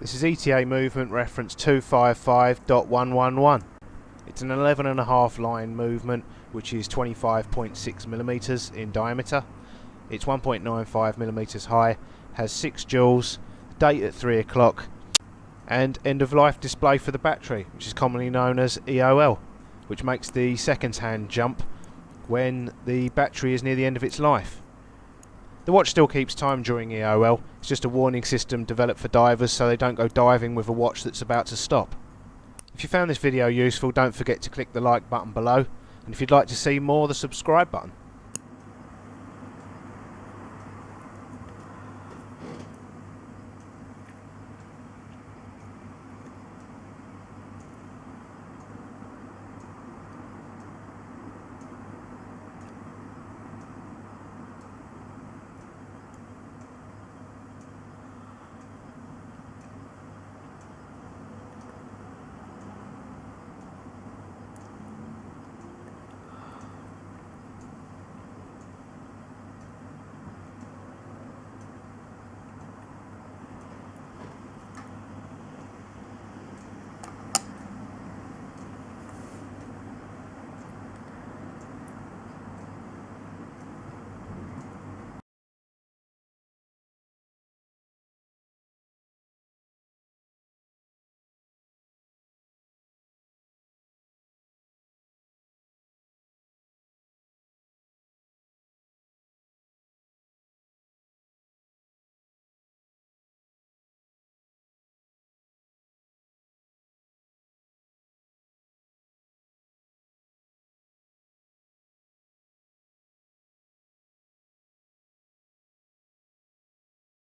This is ETA movement reference 255.111. It's an 11.5 line movement which is 25.6mm in diameter. It's 1.95mm high, has 6 joules, date at 3 o'clock, and end of life display for the battery, which is commonly known as E.O.L, which makes the seconds hand jump when the battery is near the end of its life. The watch still keeps time during E.O.L. It's just a warning system developed for divers so they don't go diving with a watch that's about to stop. If you found this video useful, don't forget to click the like button below, and if you'd like to see more, the subscribe button.